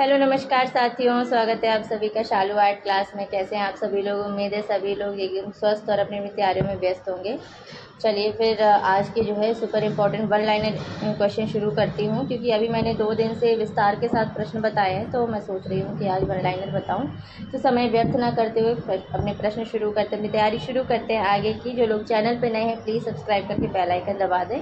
Hello नमस्कार साथियों, स्वागत है आप सभी का शालू आर्ट क्लास में। कैसे हैं आप सभी लोग? उम्मीद है सभी लोग एकदम स्वस्थ और अपनी अपनी तैयारियों में व्यस्त होंगे। चलिए फिर आज के जो है super important one liner question शुरू करती हूँ, क्योंकि अभी मैंने 2 दिन से विस्तार के साथ प्रश्न बताए हैं, तो मैं सोच रही हूँ कि आज वन लाइनर बताऊँ। तो समय व्यर्थ ना करते हुए अपने प्रश्न शुरू करते, अपनी तैयारी शुरू करते हैं आगे की। जो लोग चैनल पर नए हैं प्लीज़ सब्सक्राइब करके बेल आइकन दबा दें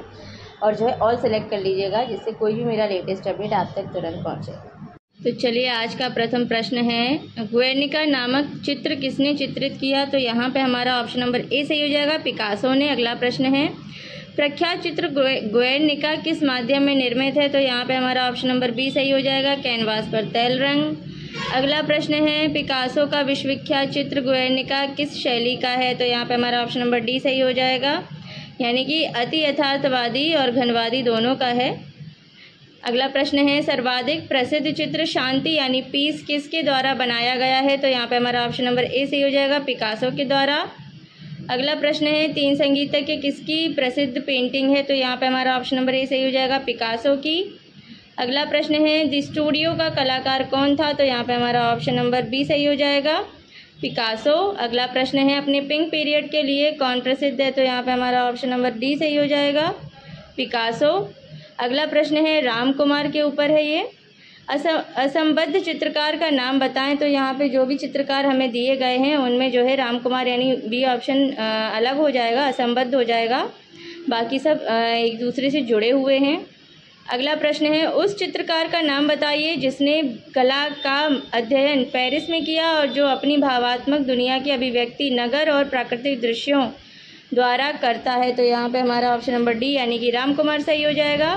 और जो है ऑल सेलेक्ट कर लीजिएगा, जिससे कोई भी मेरा लेटेस्ट अपडेट आप तक तुरंत पहुँचे। तो चलिए आज का प्रथम प्रश्न है, गुएर्निका नामक चित्र किसने चित्रित किया? तो यहाँ पे हमारा ऑप्शन नंबर ए सही हो जाएगा, पिकासो ने। अगला प्रश्न है, प्रख्यात चित्र गुएर्निका किस माध्यम में निर्मित है? तो यहाँ पे हमारा ऑप्शन नंबर बी सही हो जाएगा, कैनवास पर तैल रंग। अगला प्रश्न है, पिकासो का विश्वविख्यात चित्र गुएर्निका किस शैली का है? तो यहाँ पे हमारा ऑप्शन नंबर डी सही हो जाएगा, यानी कि अति यथार्थवादी और घनवादी दोनों का है। अगला प्रश्न है, सर्वाधिक प्रसिद्ध चित्र शांति यानी पीस किसके द्वारा बनाया गया है? तो यहाँ पे हमारा ऑप्शन नंबर ए सही हो जाएगा, पिकासो के द्वारा। अगला प्रश्न है, तीन संगीतज्ञ किसकी प्रसिद्ध पेंटिंग है? तो यहाँ पे हमारा ऑप्शन नंबर ए सही हो जाएगा, पिकासो की। अगला प्रश्न है, द स्टूडियो का कलाकार कौन था? तो यहाँ पे हमारा ऑप्शन नंबर बी सही हो जाएगा, पिकासो। अगला प्रश्न है, अपने पिंक पीरियड के लिए कौन प्रसिद्ध है? तो यहाँ पे हमारा ऑप्शन नंबर डी सही हो जाएगा, पिकासो। अगला प्रश्न है, राम कुमार के ऊपर है ये। असंबद्ध चित्रकार का नाम बताएं? तो यहाँ पे जो भी चित्रकार हमें दिए गए हैं उनमें जो है राम कुमार यानी बी ऑप्शन अलग हो जाएगा, असंबद्ध हो जाएगा, बाकी सब एक दूसरे से जुड़े हुए हैं। अगला प्रश्न है, उस चित्रकार का नाम बताइए जिसने कला का अध्ययन पेरिस में किया और जो अपनी भावात्मक दुनिया की अभिव्यक्ति नगर और प्राकृतिक दृश्यों द्वारा करता है। तो यहाँ पे हमारा ऑप्शन नंबर डी यानी कि राम कुमार सही हो जाएगा।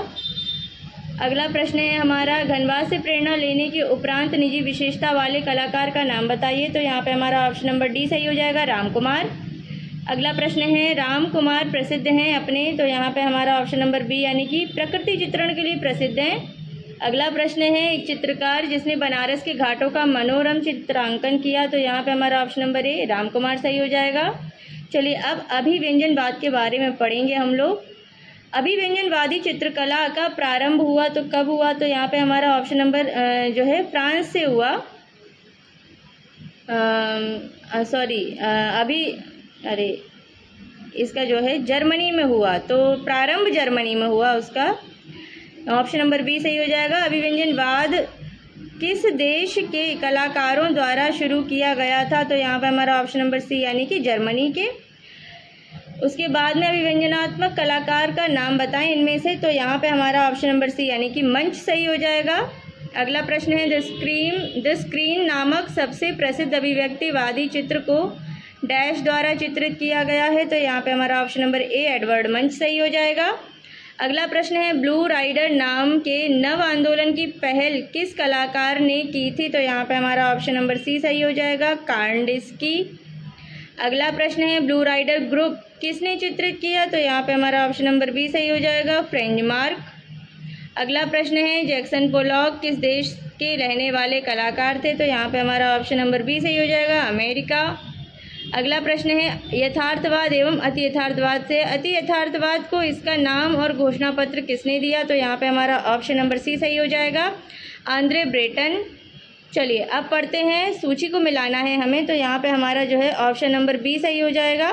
अगला प्रश्न है हमारा, घनवास से प्रेरणा लेने के उपरांत निजी विशेषता वाले कलाकार का नाम बताइए? तो यहाँ पे हमारा ऑप्शन नंबर डी सही हो जाएगा, राम कुमार। अगला प्रश्न है, राम कुमार प्रसिद्ध हैं अपने? तो यहाँ पे हमारा ऑप्शन नंबर बी यानी कि प्रकृति चित्रण के लिए प्रसिद्ध हैं। अगला प्रश्न है, एक चित्रकार जिसने बनारस के घाटों का मनोरम चित्रांकन किया? तो यहाँ पे हमारा option number A Ram Kumar सही हो जाएगा। चलिए अब अभिव्यंजनवाद के बारे में पढ़ेंगे हम लोग। अभिव्यंजनवादी चित्रकला का प्रारंभ हुआ तो कब हुआ? तो यहाँ पे हमारा ऑप्शन नंबर जो है फ्रांस से हुआ, इसका जो है जर्मनी में हुआ, तो प्रारंभ जर्मनी में हुआ उसका। ऑप्शन नंबर बी सही हो जाएगा। अभिव्यंजनवाद किस देश के कलाकारों द्वारा शुरू किया गया था? तो यहाँ पे हमारा ऑप्शन नंबर सी यानी कि जर्मनी के। उसके बाद में अभिव्यंजनात्मक कलाकार का नाम बताएं इनमें से? तो यहाँ पे हमारा ऑप्शन नंबर सी यानी कि मंच सही हो जाएगा। अगला प्रश्न है, द स्क्रीन नामक सबसे प्रसिद्ध अभिव्यक्तिवादी चित्र को डैश द्वारा चित्रित किया गया है? तो यहाँ पे हमारा ऑप्शन नंबर ए एडवर्ड मंच सही हो जाएगा। अगला प्रश्न है, ब्लू राइडर नाम के नव आंदोलन की पहल किस कलाकार ने की थी? तो यहाँ पे हमारा ऑप्शन नंबर सी सही हो जाएगा, कार्नडिस्की। अगला प्रश्न है, ब्लू राइडर ग्रुप किसने चित्रित किया? तो यहाँ पे हमारा ऑप्शन नंबर बी सही हो जाएगा, फ्रेंच मार्क। अगला प्रश्न है, जैक्सन पोलॉक किस देश के रहने वाले कलाकार थे? तो यहाँ पे हमारा ऑप्शन नंबर बी सही हो जाएगा, अमेरिका। अगला प्रश्न है, यथार्थवाद एवं अति यथार्थवाद से अति यथार्थवाद को इसका नाम और घोषणा पत्र किसने दिया? तो यहाँ पे हमारा ऑप्शन नंबर सी सही हो जाएगा, आंद्रे ब्रेटन। चलिए अब पढ़ते हैं, सूची को मिलाना है हमें। तो यहाँ पे हमारा जो है ऑप्शन नंबर बी सही हो जाएगा।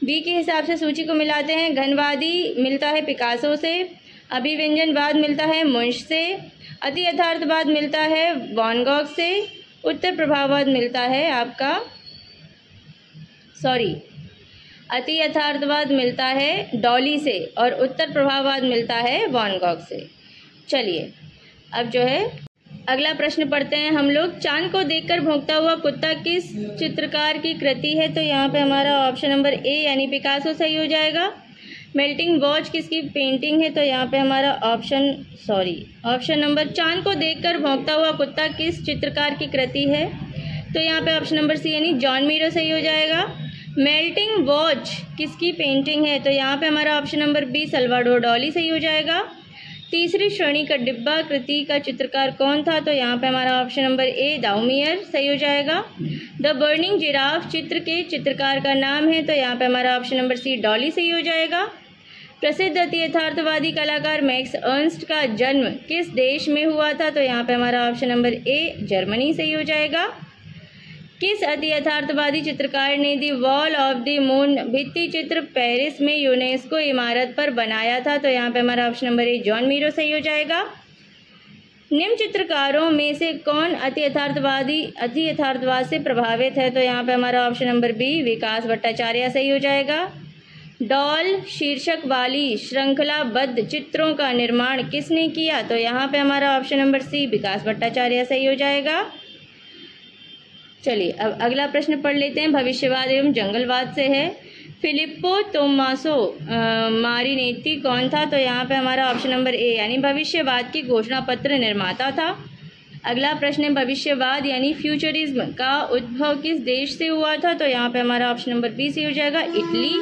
बी के हिसाब से सूची को मिलाते हैं। घनवादी मिलता है पिकासो से, अभिव्यंजनवाद मिलता है मुंश से, अति यथार्थवाद मिलता है वैन गॉग से, उत्तर प्रभाववाद मिलता है आपका अति यथार्थवाद मिलता है डॉली से और उत्तर प्रभाववाद मिलता है वैन गॉग से। चलिए अब जो है अगला प्रश्न पढ़ते हैं हम लोग। चांद को देखकर भौंकता हुआ कुत्ता किस चित्रकार की कृति है? तो यहाँ पे हमारा ऑप्शन नंबर ए यानी पिकासो सही हो जाएगा। मेल्टिंग वॉच किसकी पेंटिंग है? तो यहाँ पे हमारा ऑप्शन नंबर, चांद को देखकर भौंकता हुआ कुत्ता किस चित्रकार की कृति है? तो यहाँ पे ऑप्शन नंबर सी यानी जॉन मीरो सही हो जाएगा। मेल्टिंग वॉच किसकी पेंटिंग है? तो यहाँ पे हमारा option number B Salvador Dali सही हो जाएगा। तीसरी श्रेणी का डिब्बा कृति का चित्रकार कौन था? तो यहाँ पे हमारा ऑप्शन नंबर ए दाउमियर सही हो जाएगा। द बर्निंग जिराफ चित्र के चित्रकार का नाम है? तो यहाँ पे हमारा ऑप्शन नंबर सी डॉली सही हो जाएगा। प्रसिद्ध अति यथार्थवादी कलाकार मैक्स अर्न्स्ट का जन्म किस देश में हुआ था? तो यहाँ पे हमारा ऑप्शन नंबर ए जर्मनी सही हो जाएगा। किस अति यथार्थवादी चित्रकार ने the wall of the moon भित्ति चित्र पेरिस में यूनेस्को इमारत पर बनाया था? तो यहाँ पे हमारा option number A John Miro सही हो जाएगा। निम्न चित्रकारों में से कौन अति यथार्थवाद से प्रभावित है? तो यहाँ पे हमारा ऑप्शन नंबर बी विकास भट्टाचार्य सही हो जाएगा। डॉल शीर्षक वाली श्रृंखलाबद्ध चित्रों का निर्माण किसने किया? तो यहाँ पे हमारा ऑप्शन नंबर सी विकास भट्टाचार्य सही हो जाएगा। चलिए अब अगला प्रश्न पढ़ लेते हैं, भविष्यवाद एवं जंगलवाद से है। फिलिप्पो तोमासो मारिनेत्ती कौन था? तो यहाँ पे हमारा ऑप्शन नंबर ए यानी भविष्यवाद की घोषणा पत्र निर्माता था। अगला प्रश्न है, भविष्यवाद यानी फ्यूचरिज्म का उद्भव किस देश से हुआ था? तो यहाँ पे हमारा ऑप्शन नंबर बी से हो जाएगा, इटली।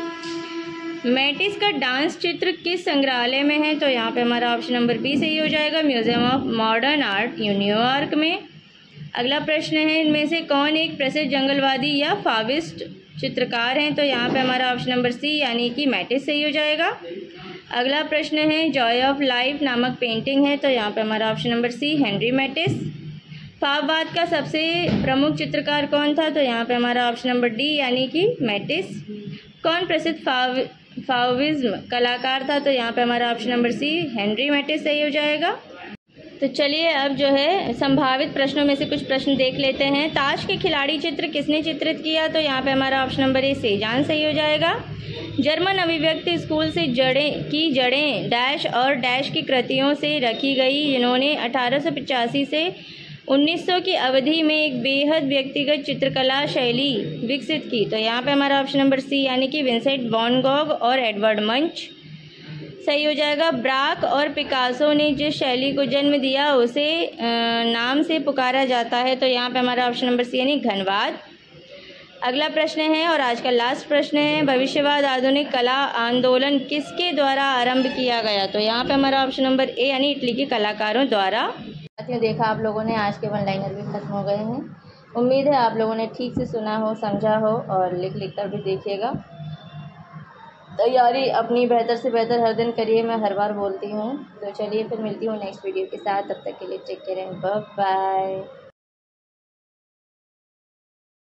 मैटिस का डांस चित्र किस संग्रहालय में है? तो यहाँ पे हमारा ऑप्शन नंबर बी सही हो जाएगा, museum of modern art New York में। अगला प्रश्न है, इनमें से कौन एक प्रसिद्ध जंगलवादी या फाविस्ट चित्रकार हैं? तो यहाँ पे हमारा ऑप्शन नंबर सी यानी कि मैटिस सही हो जाएगा। अगला प्रश्न है, जॉय ऑफ लाइफ नामक पेंटिंग है, तो यहाँ पे हमारा option number C Henri Matisse. फाववाद का सबसे प्रमुख चित्रकार कौन था? तो यहाँ पे हमारा ऑप्शन नंबर डी यानी कि मैटिस। कौन प्रसिद्ध फाविज्म कलाकार था? तो यहाँ पे हमारा option number C Henri Matisse सही हो जाएगा। तो चलिए अब जो है संभावित प्रश्नों में से कुछ प्रश्न देख लेते हैं। ताश के खिलाड़ी चित्र किसने चित्रित किया? तो यहाँ पे हमारा ऑप्शन नंबर ए सेजान सही हो जाएगा। जर्मन अभिव्यक्ति स्कूल से जड़ें डैश और डैश की कृतियों से रखी गई, जिन्होंने 1885 से 1900 की अवधि में एक बेहद व्यक्तिगत चित्रकला शैली विकसित की। तो यहाँ पे हमारा ऑप्शन नंबर सी यानी कि विंसेंट वैन गॉग और एडवर्ड मंच सही हो जाएगा। ब्राक और पिकासो ने जिस शैली को जन्म दिया उसे नाम से पुकारा जाता है। तो यहाँ पे हमारा ऑप्शन नंबर सी यानी घनवाद। अगला प्रश्न है और आज का लास्ट प्रश्न है, भविष्यवाद आधुनिक कला आंदोलन किसके द्वारा आरंभ किया गया? तो यहाँ पे हमारा ऑप्शन नंबर ए यानी इटली के कलाकारों द्वारा। साथियों देखा आप लोगों ने आज के वन लाइनर भी खत्म हो गए हैं। उम्मीद है आप लोगों ने ठीक से सुना हो, समझा हो और लिख कर भी देखिएगा। तैयारी अपनी बेहतर से बेहतर हर दिन करिए, मैं हर बार बोलती हूँ। तो चलिए फिर मिलती हूँ नेक्स्ट वीडियो के साथ, तब तक के लिए take care and bye bye.